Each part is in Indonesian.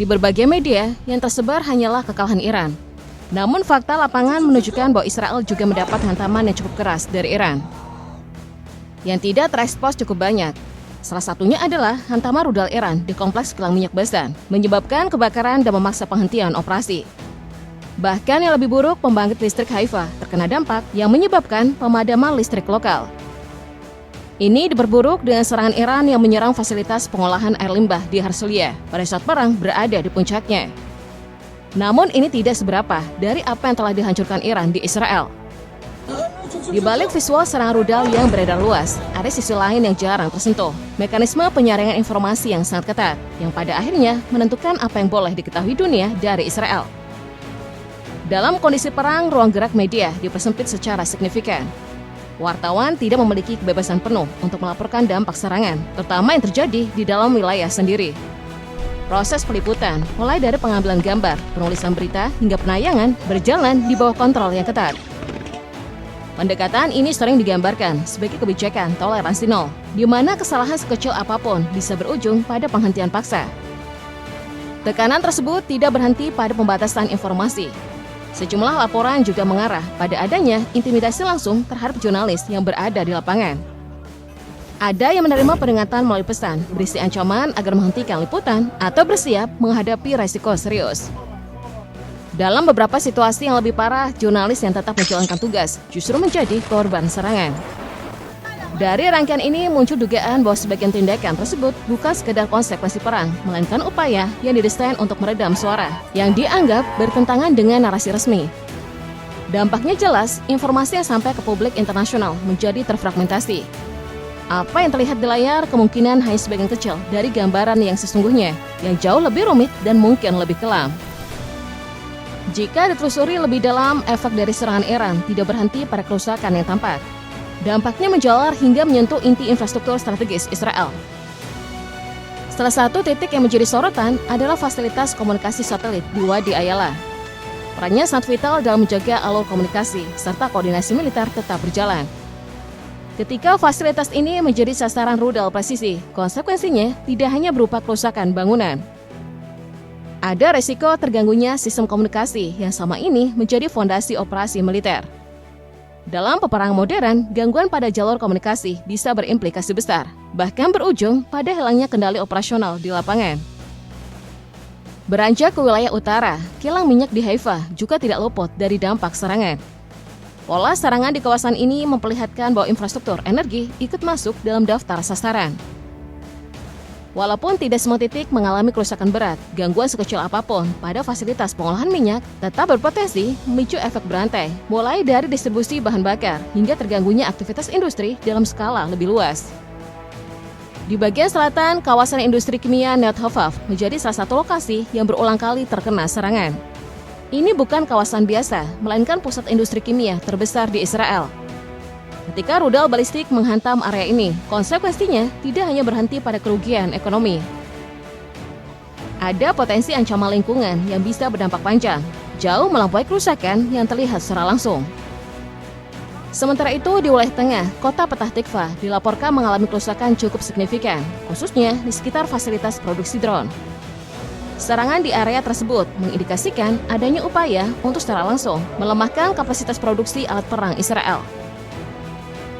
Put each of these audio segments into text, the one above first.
Di berbagai media, yang tersebar hanyalah kekalahan Iran. Namun fakta lapangan menunjukkan bahwa Israel juga mendapat hantaman yang cukup keras dari Iran. Yang tidak terekspos cukup banyak. Salah satunya adalah hantaman rudal Iran di kompleks kilang minyak Bastan, menyebabkan kebakaran dan memaksa penghentian operasi. Bahkan yang lebih buruk, pembangkit listrik Haifa terkena dampak yang menyebabkan pemadaman listrik lokal. Ini diperburuk dengan serangan Iran yang menyerang fasilitas pengolahan air limbah di Herzliya pada saat perang berada di puncaknya. Namun ini tidak seberapa dari apa yang telah dihancurkan Iran di Israel. Di balik visual serangan rudal yang beredar luas, ada sisi lain yang jarang tersentuh. Mekanisme penyaringan informasi yang sangat ketat, yang pada akhirnya menentukan apa yang boleh diketahui dunia dari Israel. Dalam kondisi perang, ruang gerak media dipersempit secara signifikan. Wartawan tidak memiliki kebebasan penuh untuk melaporkan dampak serangan, terutama yang terjadi di dalam wilayah sendiri. Proses peliputan, mulai dari pengambilan gambar, penulisan berita, hingga penayangan, berjalan di bawah kontrol yang ketat. Pendekatan ini sering digambarkan sebagai kebijakan toleransi nol, di mana kesalahan sekecil apapun bisa berujung pada penghentian paksa. Tekanan tersebut tidak berhenti pada pembatasan informasi. Sejumlah laporan juga mengarah pada adanya intimidasi langsung terhadap jurnalis yang berada di lapangan. Ada yang menerima peringatan melalui pesan berisi ancaman agar menghentikan liputan atau bersiap menghadapi resiko serius. Dalam beberapa situasi yang lebih parah, jurnalis yang tetap menjalankan tugas justru menjadi korban serangan. Dari rangkaian ini muncul dugaan bahwa sebagian tindakan tersebut bukan sekedar konsekuensi perang, melainkan upaya yang didesain untuk meredam suara yang dianggap bertentangan dengan narasi resmi. Dampaknya jelas, informasi yang sampai ke publik internasional menjadi terfragmentasi. Apa yang terlihat di layar kemungkinan hanya sebagian kecil dari gambaran yang sesungguhnya, yang jauh lebih rumit dan mungkin lebih kelam. Jika ditelusuri lebih dalam, efek dari serangan Iran tidak berhenti pada kerusakan yang tampak. Dampaknya menjalar hingga menyentuh inti infrastruktur strategis Israel. Salah satu titik yang menjadi sorotan adalah fasilitas komunikasi satelit di Wadi Ayala. Perannya sangat vital dalam menjaga alur komunikasi serta koordinasi militer tetap berjalan. Ketika fasilitas ini menjadi sasaran rudal presisi, konsekuensinya tidak hanya berupa kerusakan bangunan. Ada resiko terganggunya sistem komunikasi yang selama ini menjadi fondasi operasi militer. Dalam peperangan modern, gangguan pada jalur komunikasi bisa berimplikasi besar, bahkan berujung pada hilangnya kendali operasional di lapangan. Beranjak ke wilayah utara, kilang minyak di Haifa juga tidak luput dari dampak serangan. Pola serangan di kawasan ini memperlihatkan bahwa infrastruktur energi ikut masuk dalam daftar sasaran. Walaupun tidak semua titik mengalami kerusakan berat, gangguan sekecil apapun pada fasilitas pengolahan minyak tetap berpotensi memicu efek berantai, mulai dari distribusi bahan bakar hingga terganggunya aktivitas industri dalam skala lebih luas. Di bagian selatan, kawasan industri kimia Neit Hovav menjadi salah satu lokasi yang berulang kali terkena serangan. Ini bukan kawasan biasa, melainkan pusat industri kimia terbesar di Israel. Ketika rudal balistik menghantam area ini, konsekuensinya tidak hanya berhenti pada kerugian ekonomi. Ada potensi ancaman lingkungan yang bisa berdampak panjang, jauh melampaui kerusakan yang terlihat secara langsung. Sementara itu, di wilayah tengah, kota Petah Tikva dilaporkan mengalami kerusakan cukup signifikan, khususnya di sekitar fasilitas produksi drone. Serangan di area tersebut mengindikasikan adanya upaya untuk secara langsung melemahkan kapasitas produksi alat perang Israel.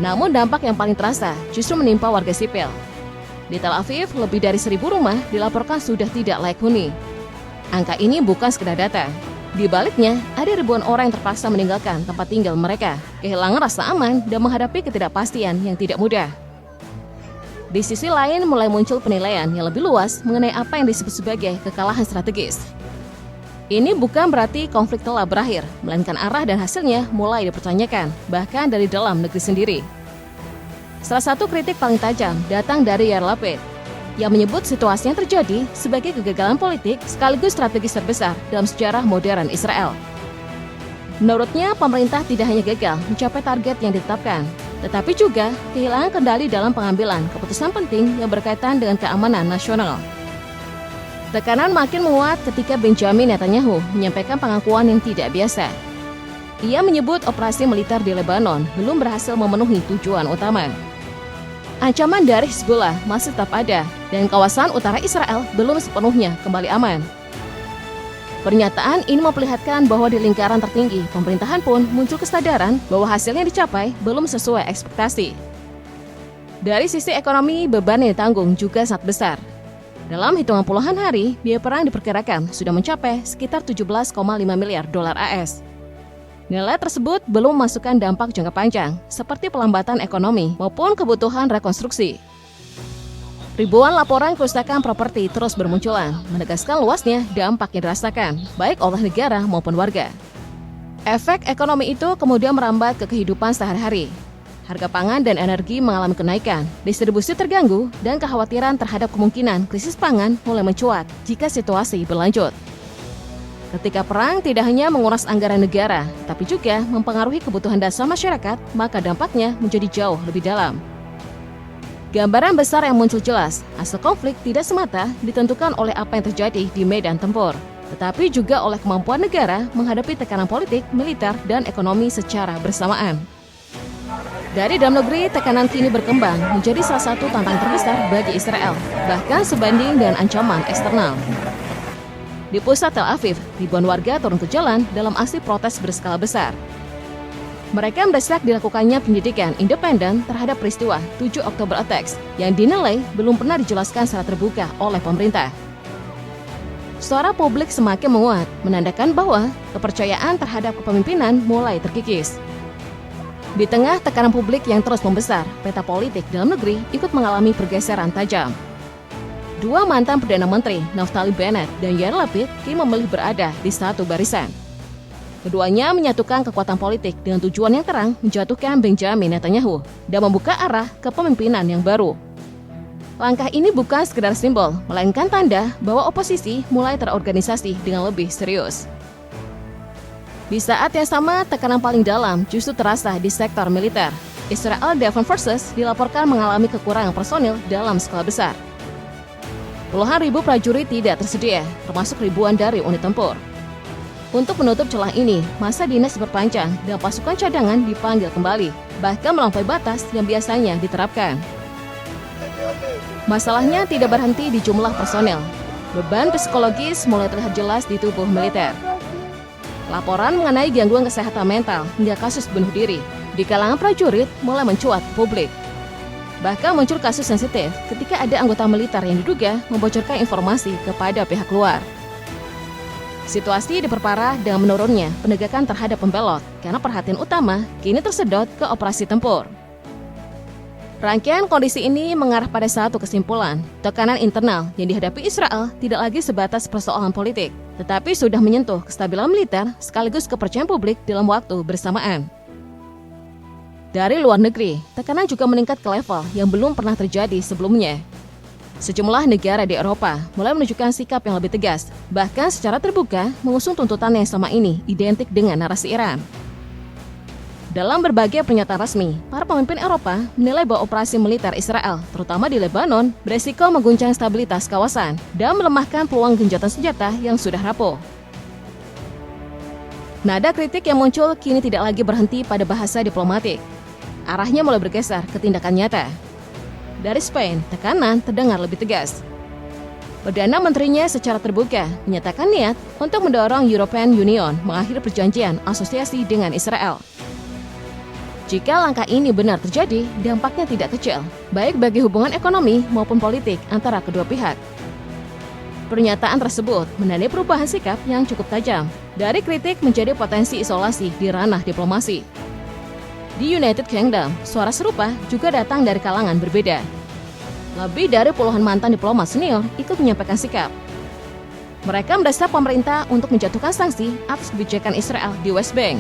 Namun dampak yang paling terasa justru menimpa warga sipil. Di Tel Aviv, lebih dari 1.000 rumah dilaporkan sudah tidak layak huni. Angka ini bukan sekedar data. Di baliknya, ada ribuan orang yang terpaksa meninggalkan tempat tinggal mereka, kehilangan rasa aman dan menghadapi ketidakpastian yang tidak mudah. Di sisi lain, mulai muncul penilaian yang lebih luas mengenai apa yang disebut sebagai kekalahan strategis. Ini bukan berarti konflik telah berakhir, melainkan arah dan hasilnya mulai dipertanyakan, bahkan dari dalam negeri sendiri. Salah satu kritik paling tajam datang dari Yair Lapid, yang menyebut situasi yang terjadi sebagai kegagalan politik sekaligus strategis terbesar dalam sejarah modern Israel. Menurutnya, pemerintah tidak hanya gagal mencapai target yang ditetapkan, tetapi juga kehilangan kendali dalam pengambilan keputusan penting yang berkaitan dengan keamanan nasional. Tekanan makin menguat ketika Benjamin Netanyahu menyampaikan pengakuan yang tidak biasa. Ia menyebut operasi militer di Lebanon belum berhasil memenuhi tujuan utama. Ancaman dari Hizbullah masih tetap ada dan kawasan utara Israel belum sepenuhnya kembali aman. Pernyataan ini memperlihatkan bahwa di lingkaran tertinggi, pemerintahan pun muncul kesadaran bahwa hasil yang dicapai belum sesuai ekspektasi. Dari sisi ekonomi, beban yang ditanggung juga sangat besar. Dalam hitungan puluhan hari, biaya perang diperkirakan sudah mencapai sekitar 17,5 miliar dolar AS. Nilai tersebut belum memasukkan dampak jangka panjang, seperti pelambatan ekonomi maupun kebutuhan rekonstruksi. Ribuan laporan kerusakan properti terus bermunculan, menegaskan luasnya dampak yang dirasakan, baik oleh negara maupun warga. Efek ekonomi itu kemudian merambat ke kehidupan sehari-hari. Harga pangan dan energi mengalami kenaikan, distribusi terganggu, dan kekhawatiran terhadap kemungkinan krisis pangan mulai mencuat jika situasi berlanjut. Ketika perang tidak hanya menguras anggaran negara, tapi juga mempengaruhi kebutuhan dasar masyarakat, maka dampaknya menjadi jauh lebih dalam. Gambaran besar yang muncul jelas, hasil konflik tidak semata ditentukan oleh apa yang terjadi di medan tempur, tetapi juga oleh kemampuan negara menghadapi tekanan politik, militer, dan ekonomi secara bersamaan. Dari dalam negeri, tekanan kini berkembang menjadi salah satu tantangan terbesar bagi Israel, bahkan sebanding dengan ancaman eksternal. Di pusat Tel Aviv, ribuan warga turun ke jalan dalam aksi protes berskala besar. Mereka mendesak dilakukannya penyidikan independen terhadap peristiwa 7 Oktober Attacks yang dinilai belum pernah dijelaskan secara terbuka oleh pemerintah. Suara publik semakin menguat, menandakan bahwa kepercayaan terhadap kepemimpinan mulai terkikis. Di tengah tekanan publik yang terus membesar, peta politik dalam negeri ikut mengalami pergeseran tajam. Dua mantan Perdana Menteri, Naftali Bennett dan Yair Lapid, kini memilih berada di satu barisan. Keduanya menyatukan kekuatan politik dengan tujuan yang terang menjatuhkan Benjamin Netanyahu dan membuka arah kepemimpinan yang baru. Langkah ini bukan sekedar simbol, melainkan tanda bahwa oposisi mulai terorganisasi dengan lebih serius. Di saat yang sama, tekanan paling dalam justru terasa di sektor militer. Israel Defense Forces dilaporkan mengalami kekurangan personil dalam skala besar. Puluhan ribu prajurit tidak tersedia, termasuk ribuan dari unit tempur. Untuk menutup celah ini, masa dinas diperpanjang dan pasukan cadangan dipanggil kembali, bahkan melampaui batas yang biasanya diterapkan. Masalahnya tidak berhenti di jumlah personel. Beban psikologis mulai terlihat jelas di tubuh militer. Laporan mengenai gangguan kesehatan mental hingga kasus bunuh diri di kalangan prajurit mulai mencuat ke publik. Bahkan muncul kasus sensitif ketika ada anggota militer yang diduga membocorkan informasi kepada pihak luar. Situasi diperparah dengan menurunnya penegakan terhadap pembelot karena perhatian utama kini tersedot ke operasi tempur. Rangkaian kondisi ini mengarah pada satu kesimpulan, tekanan internal yang dihadapi Israel tidak lagi sebatas persoalan politik, tetapi sudah menyentuh kestabilan militer sekaligus kepercayaan publik dalam waktu bersamaan. Dari luar negeri, tekanan juga meningkat ke level yang belum pernah terjadi sebelumnya. Sejumlah negara di Eropa mulai menunjukkan sikap yang lebih tegas, bahkan secara terbuka mengusung tuntutan yang sama ini identik dengan narasi Iran. Dalam berbagai pernyataan resmi, para pemimpin Eropa menilai bahwa operasi militer Israel, terutama di Lebanon, beresiko mengguncang stabilitas kawasan dan melemahkan peluang gencatan senjata yang sudah rapuh. Nada kritik yang muncul kini tidak lagi berhenti pada bahasa diplomatik. Arahnya mulai bergeser ke tindakan nyata. Dari Spain, tekanan terdengar lebih tegas. Perdana Menterinya secara terbuka menyatakan niat untuk mendorong European Union mengakhiri perjanjian asosiasi dengan Israel. Jika langkah ini benar terjadi, dampaknya tidak kecil, baik bagi hubungan ekonomi maupun politik antara kedua pihak. Pernyataan tersebut menandai perubahan sikap yang cukup tajam, dari kritik menjadi potensi isolasi di ranah diplomasi. Di United Kingdom, suara serupa juga datang dari kalangan berbeda. Lebih dari puluhan mantan diplomat senior ikut menyampaikan sikap. Mereka mendesak pemerintah untuk menjatuhkan sanksi atas kebijakan Israel di West Bank.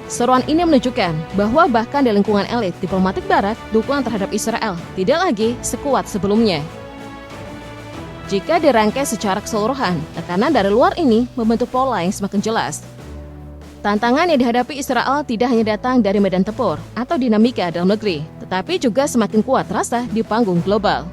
Seruan ini menunjukkan bahwa bahkan di lingkungan elit diplomatik barat, dukungan terhadap Israel tidak lagi sekuat sebelumnya. Jika dirangkai secara keseluruhan, tekanan dari luar ini membentuk pola yang semakin jelas. Tantangan yang dihadapi Israel tidak hanya datang dari medan tempur atau dinamika dalam negeri, tetapi juga semakin kuat terasa di panggung global.